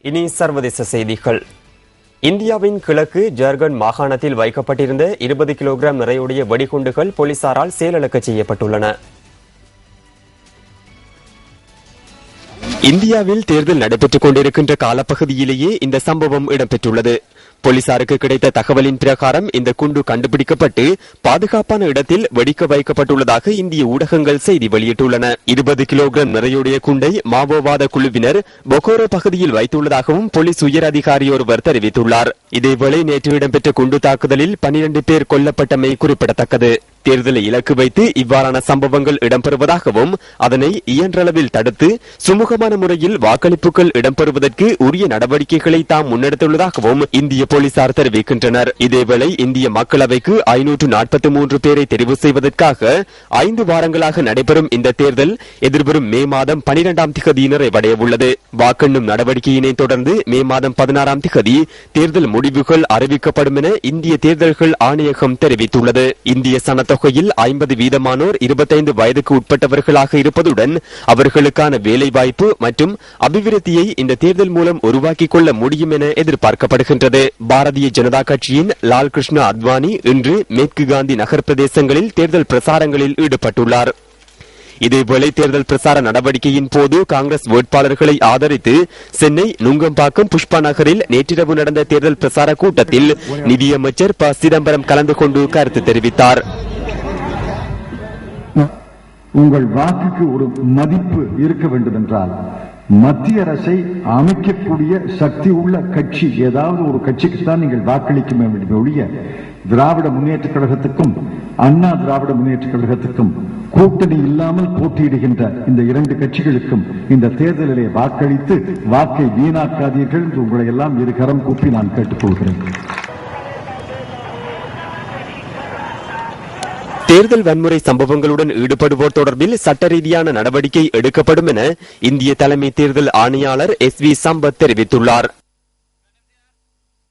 இனி சர்வதேச செய்திகள். இந்தியாவின் கிழக்கு ஜார்க்கண்ட் மாகாணத்தில் வைக்கப்பட்டிருந்த 20 கிலோகிராம் நிறையுடைய வெடிகுண்டுகள் போலீசாரால் செயலிழக்க செய்யப்பட்டுள்ளன. இந்தியாவில் தேர்தல் நடைபெற்றுக் கொண்டிருக்கின்ற காலப்பகுதியிலேயே இந்த சம்பவம் இடம்பெற்றுள்ளது. போலீசாருக்கு கிடைத்த தகவலின் பிரகாரம் இந்த குண்டு கண்டுபிடிக்கப்பட்டு பாதுகாப்பான இடத்தில் வெடிக்க வைக்கப்பட்டுள்ளதாக இந்திய ஊடகங்கள் செய்தி வெளியிட்டுள்ளன. 20 கிலோகிராம் நிறையுடைய குண்டை மாவோவாத குழுவினர் பொகோரோ பகுதியில் வைத்துள்ளதாகவும் போலீஸ் உயர் அதிகாரி ஒருவர் தெரிவித்துள்ளார். இதேவேளை நேற்று இடம்பெற்ற குண்டு தாக்குதலில் 12 பேர் கொல்லப்பட்டமை குறிப்பிடத்தக்கது. தேர்தலை இலக்கு வைத்து இவ்வாறான சம்பவங்கள் இடம்பெறுவதாகவும் அதனை இயன்றளவில் தடுத்து சுமூகமான முறையில் வாக்களிப்புகள் இடம்பெறுவதற்கு உரிய நடவடிக்கைகளை தாம் முன்னெடுத்துள்ளதாகவும் இந்திய போலீசார் தெரிவிக்கின்றனர். இதேவேளை இந்திய மக்களவைக்கு 543 பேரை தெரிவு செய்வதற்காக 5 வாரங்களாக நடைபெறும் இந்த தேர்தல் எதிர்வரும் மே மாதம் 12ஆம் திகதி நிறைவடைய உள்ளது. வாக்கெண்ணும் நடவடிக்கையினை தொடர்ந்து மே மாதம் 16ஆம் திகதி தேர்தல் முடிவுகள் அறிவிக்கப்படும் என இந்திய தேர்தல்கள் ஆணையகம் தெரிவித்துள்ளது. இந்திய சனத்தொகையில் 50% 25 வயதுக்கு உட்பட்டவர்களாக இருப்பதுடன் அவர்களுக்கான வேலைவாய்ப்பு மற்றும் அபிவிருத்தியை இந்த தேர்தல் மூலம் உருவாக்கிக் கொள்ள முடியும் என எதிர்பார்க்கப்படுகின்றது. பாரதிய ஜனதா கட்சியின் லால் கிருஷ்ண அத்வானி இன்று மேற்கு காந்தி நகர் பிரதேசங்களில் தேர்தல் பிரசாரங்களில் ஈடுபட்டுள்ளார். இதேவேளை தேர்தல் பிரசார நடவடிக்கையின் போது காங்கிரஸ் வேட்பாளர்களை ஆதரித்து சென்னை நுங்கம்பாக்கம் புஷ்பா நகரில் நேற்றிரவு நடந்த தேர்தல் பிரசார கூட்டத்தில் நிதியமைச்சர் ப சிதம்பரம் கலந்து கொண்டு கருத்து தெரிவித்தார். உங்கள் வாக்குக்கு ஒரு மதிப்பு இருக்க வேண்டும் என்றால் மத்திய அரசை அமைக்கக்கூடிய சக்தி உள்ள கட்சி ஏதாவது ஒரு கட்சிக்குத்தான் நீங்கள் வாக்களிக்க வேண்டும் ஒழிய திராவிட முன்னேற்ற கழகத்துக்கும் அண்ணா திராவிட முன்னேற்ற கழகத்துக்கும் கூட்டணி இல்லாமல் போட்டியிடுகின்ற இந்த 2 கட்சிகளுக்கும் இந்த தேர்தலிலே வாக்களித்து வாக்கை வீணாக்காதீர்கள் என்று உங்களை எல்லாம் இரு கரம் கூப்பி நான் கேட்டுக்கொள்கிறேன். தேர்தல் வன்முறை சம்பவங்களுடன் ஈடுபடுவோர் தொடர்பில் சட்ட ரீதியான நடவடிக்கை எடுக்கப்படும் என இந்திய தலைமை தேர்தல் ஆணையாளர் SV சம்பத் தெரிவித்துள்ளார்.